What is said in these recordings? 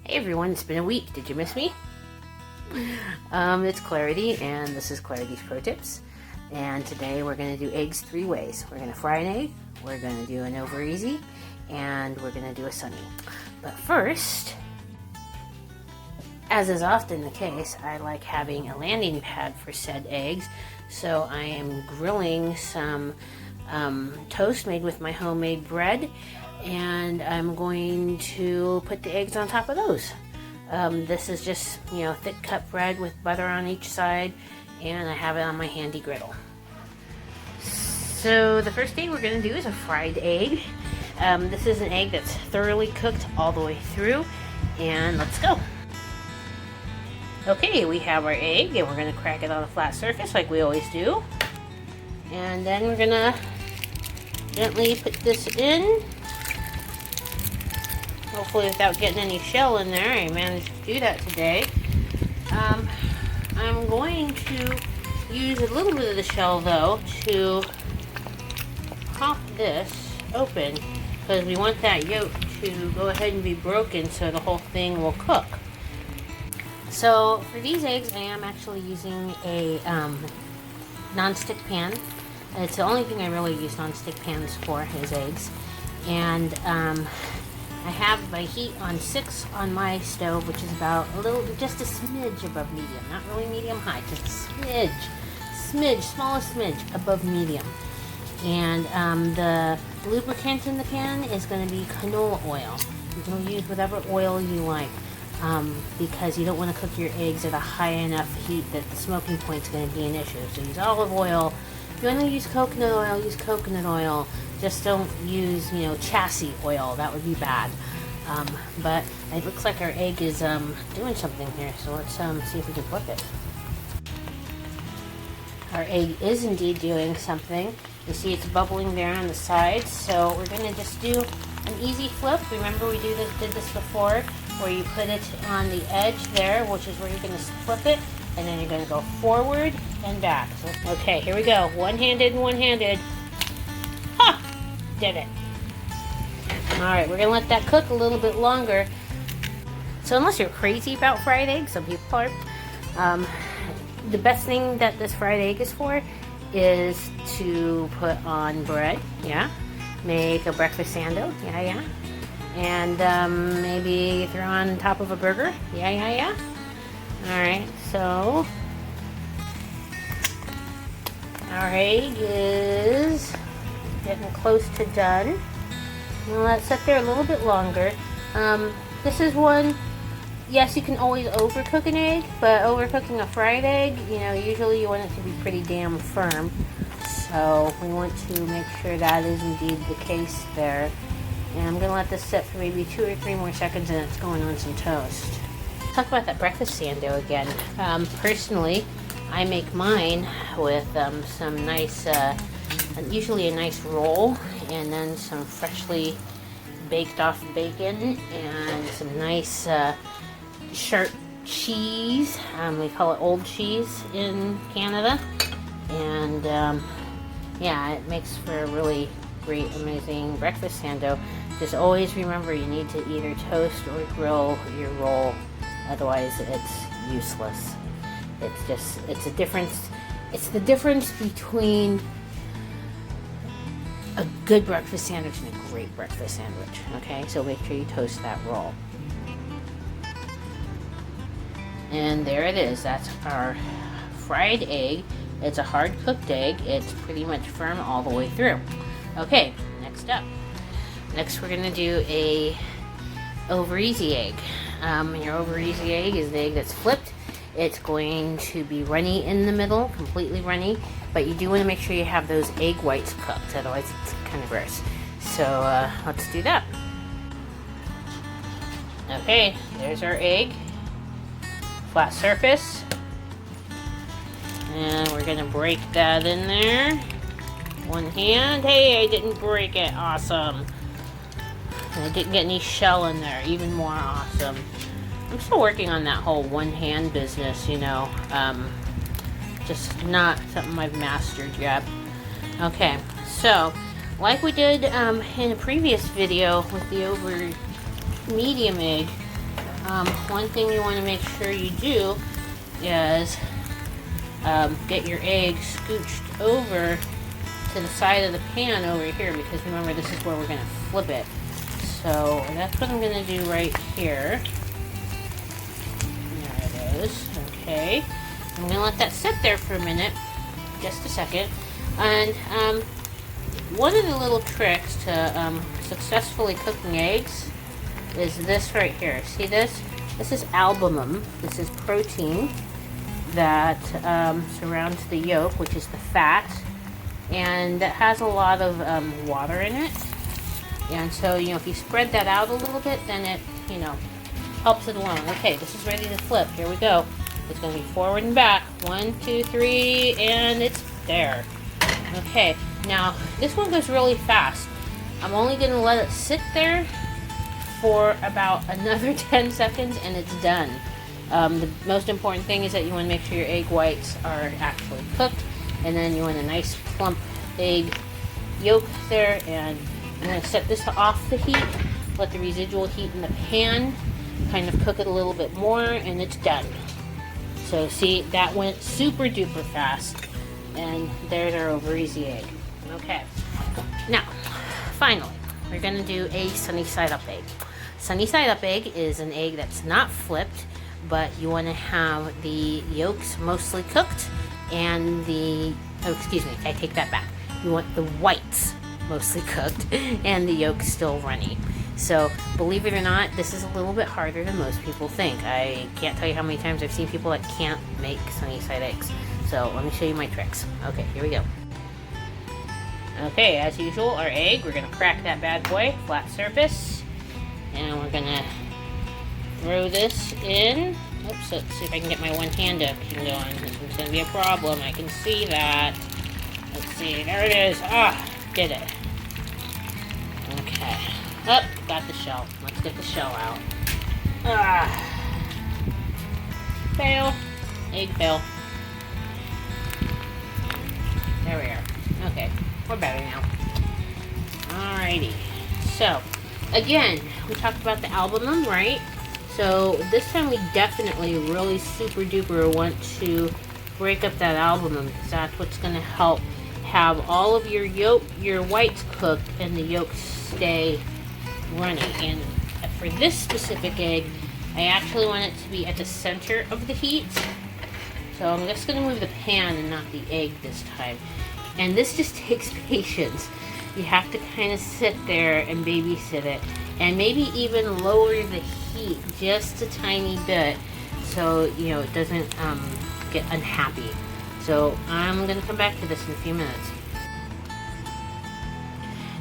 Hey everyone, it's been a week. Did you miss me? It's Clarity, and this is Clarity's Pro Tips. And today we're going to do eggs 3 ways. We're going to fry an egg, we're going to do an Overeasy, and we're going to do a Sunny. But first, as is often the case, I like having a landing pad for said eggs. So I am grilling some toast made with my homemade bread, and I'm going to put the eggs on top of those. This is just, thick cut bread with butter on each side, and I have it on my handy griddle. So the first thing we're going to do is a fried egg. This is an egg that's thoroughly cooked all the way through, and let's go. Okay, we have our egg, and we're going to crack it on a flat surface like we always do. And then we're going to gently put this in. Hopefully without getting any shell in there. I managed to do that today. I'm going to use a little bit of the shell though to pop this open, because we want that yolk to go ahead and be broken so the whole thing will cook. So for these eggs, I am actually using a non-stick pan. It's the only thing I really use non-stick pans for, is eggs. And I have my heat on 6 on my stove, which is about just a smidge above medium. Not really medium high, just a smallest smidge above medium. And the lubricant in the pan is going to be canola oil. You can use whatever oil you like, because you don't want to cook your eggs at a high enough heat that the smoking point is going to be an issue. So use olive oil. If you want to use coconut oil, use coconut oil. Just don't use, chassis oil. That would be bad. But it looks like our egg is doing something here. So let's see if we can flip it. Our egg is indeed doing something. You see it's bubbling there on the sides. So we're going to just do an easy flip. Remember we did this before, where you put it on the edge there, which is where you're going to flip it. And then you're going to go forward and back. So, okay, here we go. One-handed and one-handed. Ha! Did it. Alright, we're going to let that cook a little bit longer. So unless you're crazy about fried eggs, some people are, the best thing that this fried egg is for is to put on bread, yeah? Make a breakfast sando, yeah? And maybe throw on top of a burger, yeah? Alright, so our egg is getting close to done. We'll let it sit there a little bit longer. This is one, yes, you can always overcook an egg, but overcooking a fried egg, usually you want it to be pretty damn firm. So we want to make sure that is indeed the case there. And I'm going to let this sit for maybe 2 or 3 more seconds, and it's going on some toast. Talk about that breakfast sando again. Personally, I make mine with some nice, usually a nice roll, and then some freshly baked off bacon, and some nice sharp cheese. We call it old cheese in Canada, and yeah, it makes for a really great, amazing breakfast sando. Just always remember, you need to either toast or grill your roll. Otherwise, it's useless. It's a difference. It's the difference between a good breakfast sandwich and a great breakfast sandwich. Okay, so make sure you toast that roll. And there it is. That's our fried egg. It's a hard cooked egg. It's pretty much firm all the way through. Okay, next up. Next, we're gonna do a Overeasy egg. Your Overeasy egg is the egg that's flipped. It's going to be runny in the middle, completely runny, but you do want to make sure you have those egg whites cooked, otherwise it's kind of gross. So let's do that. Okay, there's our egg. Flat surface. And we're going to break that in there. One hand. Hey, I didn't break it. Awesome. And I didn't get any shell in there. Even more awesome. I'm still working on that whole one-hand business, just not something I've mastered yet. Okay, so like we did in a previous video with the over medium egg, One thing you want to make sure you do is get your egg scooched over to the side of the pan over here, because remember, this is where we're going to flip it. So that's what I'm going to do right here. There it is. Okay. I'm going to let that sit there for a minute, just a second. And one of the little tricks to successfully cooking eggs is this right here. See this? This is albumin. This is protein that surrounds the yolk, which is the fat, and that has a lot of water in it. And so, if you spread that out a little bit, then it, helps it along. Okay, this is ready to flip. Here we go. It's going to be forward and back. 1, 2, 3, and it's there. Okay, now this one goes really fast. I'm only going to let it sit there for about another 10 seconds and it's done. The most important thing is that you want to make sure your egg whites are actually cooked, and then you want a nice plump egg yolk there. And I'm going to set this off the heat, let the residual heat in the pan kind of cook it a little bit more, and it's done. So see, that went super duper fast, and there's our Overeasy egg. Okay, now finally we're going to do a Sunnyside Up egg. Sunnyside Up egg is an egg that's not flipped, but you want to have the yolks mostly cooked and I take that back. You want the whites mostly cooked and the yolks still runny. So believe it or not, this is a little bit harder than most people think. I can't tell you how many times I've seen people that can't make Sunnyside eggs. So let me show you my tricks. Okay, here we go. Okay, as usual, our egg, we're going to crack that bad boy, flat surface, and we're going to throw this in. Oops, let's see if I can get my one-hand action going. This is going to be a problem. I can see that. Let's see, there it is. Did it. Okay. Got the shell. Let's get the shell out. Fail. Egg fail. There we are. Okay, we're better now. Alrighty. So, again, we talked about the albumin, right? So, this time we definitely really super duper want to break up that albumin, because that's what's going to help have all of your whites cooked and the yolks stay runny. And for this specific egg, I actually want it to be at the center of the heat. So I'm just going to move the pan and not the egg this time. And this just takes patience. You have to kind of sit there and babysit it, and maybe even lower the heat just a tiny bit so it doesn't get unhappy. So I'm going to come back to this in a few minutes.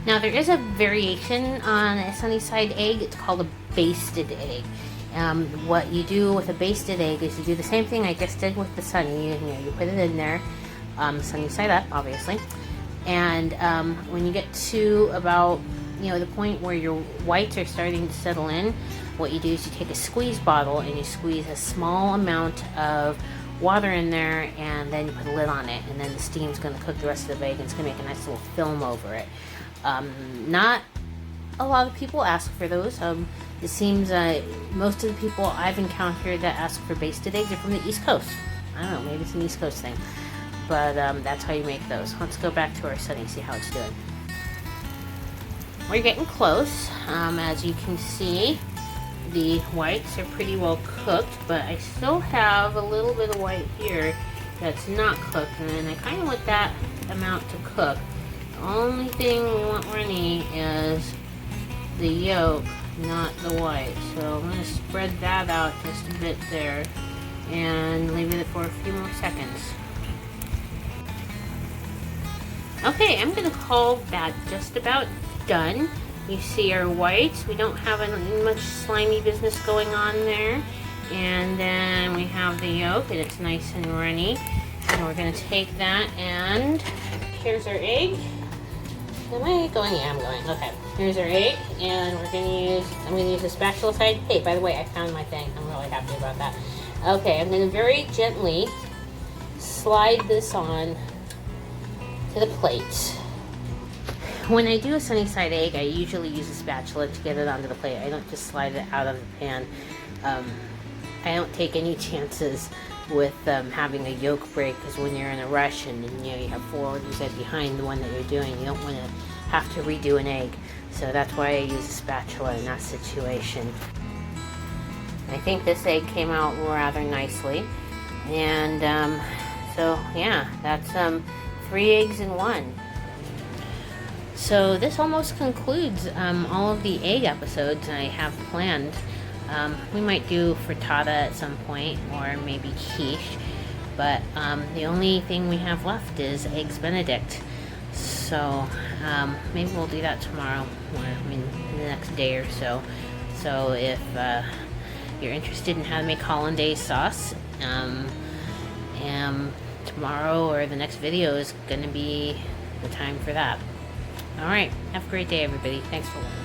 Now there is a variation on a Sunnyside egg. It's called a Basted Egg. What you do with a Basted Egg is you do the same thing I just did with the Sunny. You put it in there, sunny side up, obviously. And when you get to about the point where your whites are starting to settle in, what you do is you take a squeeze bottle and you squeeze a small amount of water in there, and then you put a lid on it, and then the steam's going to cook the rest of the egg, and it's going to make a nice little film over it. Not a lot of people ask for those. It seems most of the people I've encountered that ask for basted eggs are from the East Coast. I don't know, maybe it's an East Coast thing. But that's how you make those. Let's go back to our Sunny, see how it's doing. We're getting close. As you can see, the whites are pretty well cooked, but I still have a little bit of white here that's not cooked, and I kind of want that amount to cook. The only thing we want runny is the yolk, not the white. So I'm going to spread that out just a bit there and leave it for a few more seconds. Okay, I'm going to call that just about done. You see our whites, we don't have any much slimy business going on there. And then we have the yolk, and it's nice and runny. And we're going to take that, and here's our egg. Am I going? Yeah, I'm going. Okay, here's our egg, and I'm going to use a spatula side. Hey, by the way, I found my thing. I'm really happy about that. Okay, I'm going to very gently slide this on to the plate. When I do a Sunnyside egg, I usually use a spatula to get it onto the plate. I don't just slide it out of the pan. I don't take any chances with having a yolk break, because when you're in a rush and you have 4 orders right behind the one that you're doing, you don't want to have to redo an egg. So that's why I use a spatula in that situation. I think this egg came out rather nicely, and so yeah, that's 3 eggs in 1. So this almost concludes all of the egg episodes I have planned. We might do frittata at some point, or maybe quiche, but the only thing we have left is eggs Benedict. So maybe we'll do that tomorrow, or in the next day or so. So if you're interested in how to make hollandaise sauce, tomorrow or the next video is going to be the time for that. Alright, have a great day, everybody. Thanks for watching.